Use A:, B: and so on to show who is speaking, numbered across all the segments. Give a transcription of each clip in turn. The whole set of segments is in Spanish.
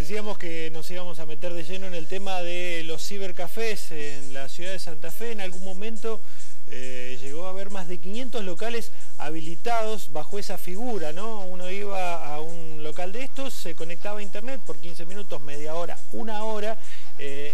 A: Decíamos que nos íbamos a meter de lleno en el tema de los cibercafés en la ciudad de Santa Fe. En algún momento llegó a haber más de 500 locales habilitados bajo esa figura, ¿no? Uno iba a un local de estos, se conectaba a internet por 15 minutos, media hora, una hora,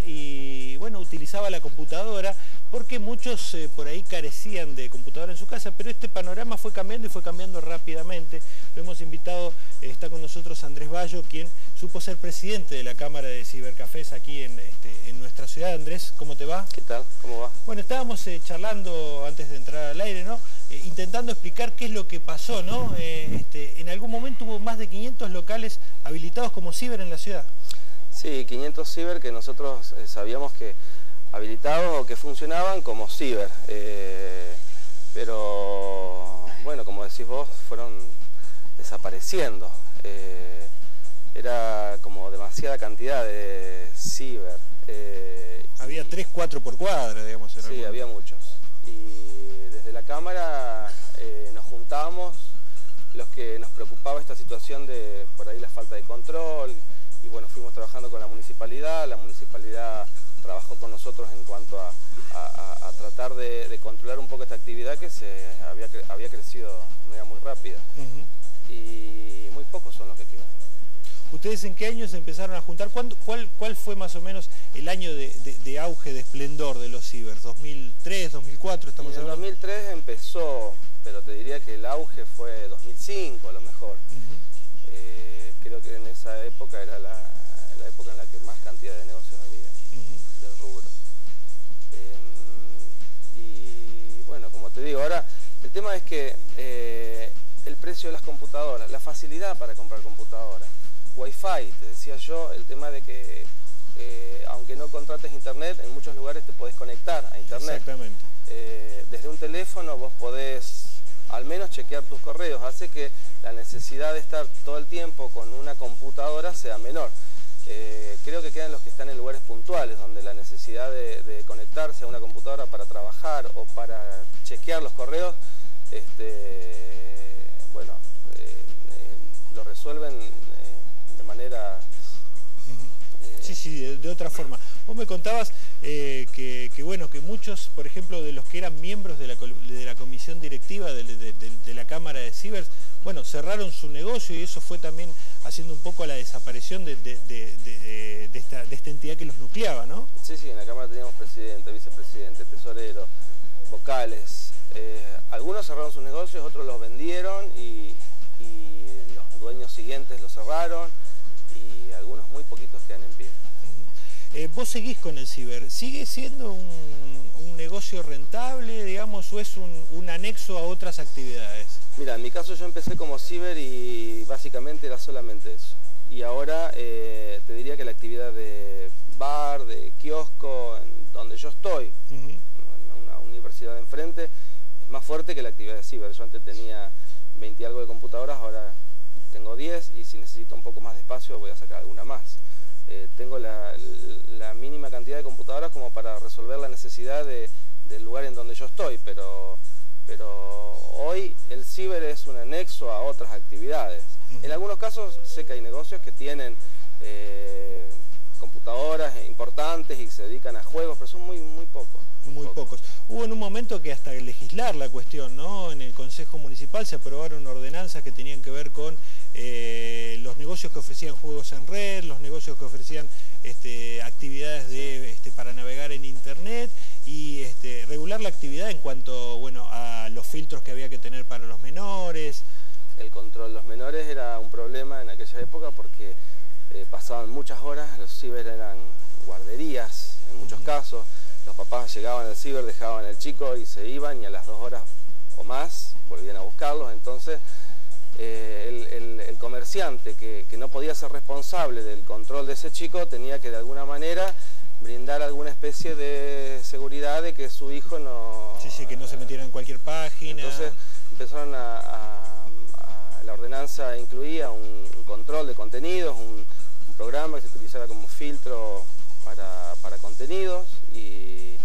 A: y bueno, utilizaba la computadora, porque muchos por ahí carecían de computadora en su casa, pero este panorama fue cambiando y fue cambiando rápidamente. Lo hemos invitado, está con nosotros Andrés Bayo, quien supo ser presidente de la Cámara de Cibercafés aquí en nuestra ciudad. Andrés, ¿cómo te va?
B: ¿Qué tal? ¿Cómo va?
A: Bueno, estábamos charlando antes de entrar al aire, ¿no? Intentando explicar qué es lo que pasó, ¿no? En algún momento hubo más de 500 locales habilitados como ciber en la ciudad.
B: Sí, 500 ciber que nosotros sabíamos que habilitados o que funcionaban como ciber, pero bueno, como decís vos, fueron desapareciendo. Era como demasiada cantidad de ciber.
A: Había 3, 4 por cuadra, digamos.
B: Sí, había muchos. Y desde la Cámara nos juntamos, los que nos preocupaba esta situación de por ahí la falta de control, y bueno, fuimos trabajando con la municipalidad trabajó con nosotros en cuanto a tratar de controlar un poco esta actividad que había crecido de manera muy rápida. Y muy pocos son los que quedan.
A: ¿Ustedes en qué años se empezaron a juntar? ¿Cuál fue más o menos el año de auge, de esplendor de los ciber? ¿2003, 2004 estamos hablando?
B: En 2003 empezó, pero te diría que el auge fue 2005 a lo mejor. Creo que en esa época era la época en la que más cantidad de negocios había del rubro. Y bueno, como te digo, ahora el tema es que el precio de las computadoras, la facilidad para comprar computadoras, Wi-Fi, te decía yo, el tema de que aunque no contrates internet, en muchos lugares te podés conectar a internet.
A: Exactamente.
B: Desde un teléfono vos podés al menos chequear tus correos, hace que la necesidad de estar todo el tiempo con una computadora sea menor. Creo que quedan los que están en lugares puntuales, donde la necesidad de conectarse a una computadora para trabajar o para chequear los correos, bueno, lo resuelven de manera...
A: Sí, de otra forma. Vos me contabas que muchos, por ejemplo, de los que eran miembros de la comisión directiva de la Cámara de Ciber, bueno, cerraron su negocio, y eso fue también haciendo un poco a la desaparición de esta entidad que los nucleaba, ¿no?
B: Sí, en la Cámara teníamos presidente, vicepresidente, tesorero, vocales. Algunos cerraron sus negocios, otros los vendieron y los dueños siguientes los cerraron, y algunos muy poquitos quedan en pie.
A: ¿Vos seguís con el ciber? ¿Sigue siendo un negocio rentable, digamos, o es un anexo a otras actividades?
B: Mira, en mi caso yo empecé como ciber y básicamente era solamente eso. Y ahora te diría que la actividad de bar, de kiosco, en donde yo estoy, en una universidad de enfrente, es más fuerte que la actividad de ciber. Yo antes tenía 20 y algo de computadoras, ahora tengo 10, y si necesito un poco más de espacio voy a sacar alguna más. Tengo la mínima cantidad de computadoras como para resolver la necesidad del lugar en donde yo estoy, pero hoy el ciber es un anexo a otras actividades. En algunos casos sé que hay negocios que tienen computadoras importantes y se dedican a juegos, pero son muy pocos. Muy pocos.
A: Hubo en un momento que hasta legislar la cuestión, ¿no? En el Consejo Municipal se aprobaron ordenanzas que tenían que ver con los negocios que ofrecían juegos en red, los negocios que ofrecían actividades para navegar en internet, y regular la actividad en cuanto, bueno, a los filtros que había que tener para los menores.
B: El control de los menores era un problema en aquella época porque pasaban muchas horas, los ciber eran guarderías en muchos casos, los papás llegaban al ciber, dejaban al chico y se iban, y a las 2 horas o más volvían a buscarlos. Entonces el comerciante que no podía ser responsable del control de ese chico tenía que de alguna manera brindar alguna especie de seguridad de que su hijo no...
A: Sí, que no se metiera en cualquier página.
B: Entonces empezaron la ordenanza incluía un control de contenidos, un programa que se utilizara como filtro para contenidos, y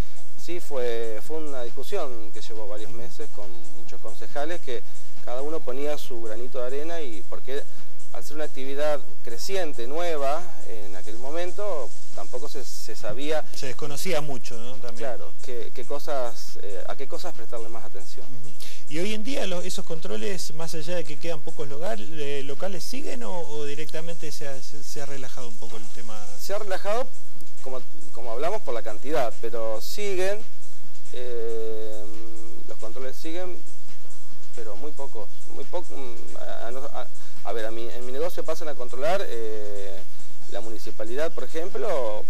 B: sí, fue una discusión que llevó varios meses con muchos concejales que cada uno ponía su granito de arena, y porque al ser una actividad creciente, nueva, en aquel momento tampoco se sabía...
A: Se desconocía mucho, ¿no? También.
B: Claro, a qué cosas prestarle más atención.
A: Y hoy en día esos controles, más allá de que quedan pocos locales, ¿siguen o directamente se ha relajado un poco el tema?
B: Se ha relajado, como hablamos, por la cantidad, pero siguen, los controles siguen, pero muy pocos. A ver, en mi negocio pasan a controlar la municipalidad, por ejemplo,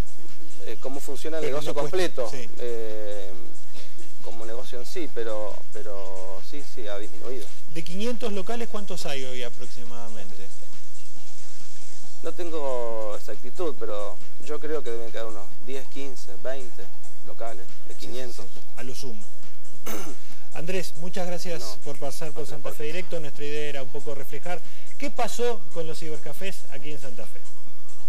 B: cómo funciona el negocio completo. Sí. Como negocio en sí, pero sí ha disminuido.
A: ¿De 500 locales cuántos hay hoy aproximadamente?
B: No tengo exactitud, pero yo creo que deben quedar unos 10, 15, 20 locales de 500. Sí.
A: A lo sumo. Andrés, muchas gracias por pasar por Santa Fe Directo. Nuestra idea era un poco reflejar qué pasó con los cibercafés aquí en Santa Fe.